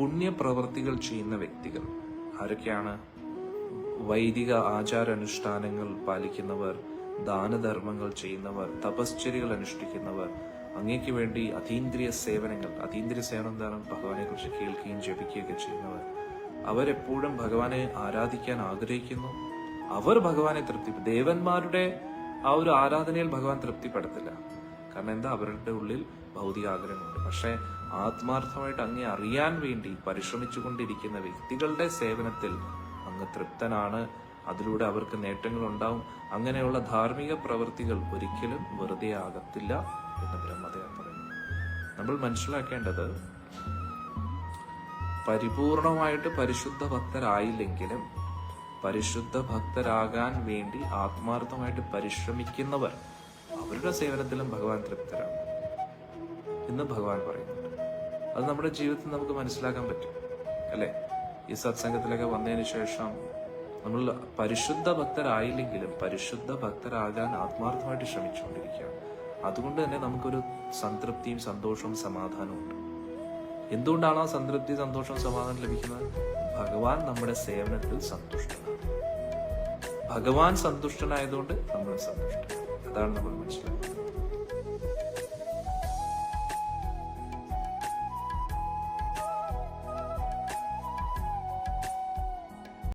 പുണ്യപ്രവർത്തികൾ ചെയ്യുന്ന വ്യക്തികൾ ആരൊക്കെയാണ്? വൈദിക ആചാരാനുഷ്ഠാനങ്ങൾ പാലിക്കുന്നവർ, ദാനധർമ്മങ്ങൾ ചെയ്യുന്നവർ, തപശ്ചര്യകൾ അനുഷ്ഠിക്കുന്നവർ, അങ്ങേക്ക് വേണ്ടി അതീന്ദ്രിയ സേവനങ്ങൾ എന്താണ്? ഭഗവാനെ കുറിച്ച് കേൾക്കുകയും ജപിക്കുകയൊക്കെ ചെയ്യുന്നവർ. അവരെപ്പോഴും ഭഗവാനെ ആരാധിക്കാൻ ആഗ്രഹിക്കുന്നു. അവർ ഭഗവാനെ ദേവന്മാരുടെ ആ ഒരു ആരാധനയിൽ ഭഗവാൻ തൃപ്തിപ്പെടത്തില്ല. കാരണം എന്താ? അവരുടെ ഉള്ളിൽ ഭൗതിക ആഗ്രഹമുണ്ട്. പക്ഷെ ആത്മാർത്ഥമായിട്ട് അങ്ങേ അറിയാൻ വേണ്ടി പരിശ്രമിച്ചുകൊണ്ടിരിക്കുന്ന വ്യക്തികളുടെ സേവനത്തിൽ അങ്ങ് തൃപ്തനാണ്. അതിലൂടെ അവർക്ക് നേട്ടങ്ങൾ ഉണ്ടാവും. അങ്ങനെയുള്ള ധാർമ്മിക പ്രവൃത്തികൾ ഒരിക്കലും വെറുതെ ആകത്തില്ല എന്ന് ബ്രഹ്മദേവൻ പറയുന്നു. നമ്മൾ മനസ്സിലാക്കേണ്ടത്, പരിപൂർണമായിട്ട് പരിശുദ്ധ ഭക്തരായില്ലെങ്കിലും പരിശുദ്ധ ഭക്തരാകാൻ വേണ്ടി ആത്മാർത്ഥമായിട്ട് പരിശ്രമിക്കുന്നവർ, അവരുടെ സേവനത്തിലും ഭഗവാൻ തൃപ്തരാകും എന്ന് ഭഗവാൻ പറയുന്നുണ്ട്. അത് നമ്മുടെ ജീവിതത്തിൽ നമുക്ക് മനസ്സിലാക്കാൻ പറ്റും, അല്ലെ? ഈ സത്സംഗത്തിലൊക്കെ വന്നതിന് ശേഷം നമ്മൾ പരിശുദ്ധ ഭക്തരായില്ലെങ്കിലും പരിശുദ്ധ ഭക്തരാകാൻ ആത്മാർത്ഥമായിട്ട് ശ്രമിച്ചുകൊണ്ടിരിക്കുകയാണ്. അതുകൊണ്ട് തന്നെ നമുക്കൊരു സംതൃപ്തിയും സന്തോഷവും സമാധാനവും ഉണ്ട്. എന്തുകൊണ്ടാണ് ആ സംതൃപ്തി, സന്തോഷവും സമാധാനം ലഭിക്കുന്നത്? ഭഗവാൻ നമ്മുടെ സേവനത്തിൽ സന്തുഷ്ടനാണ്. ഭഗവാൻ സന്തുഷ്ടനായതുകൊണ്ട് നമ്മൾ സന്തുഷ്ടം. അതാണ് നമ്മൾ മനസ്സിലാക്കുന്നത്.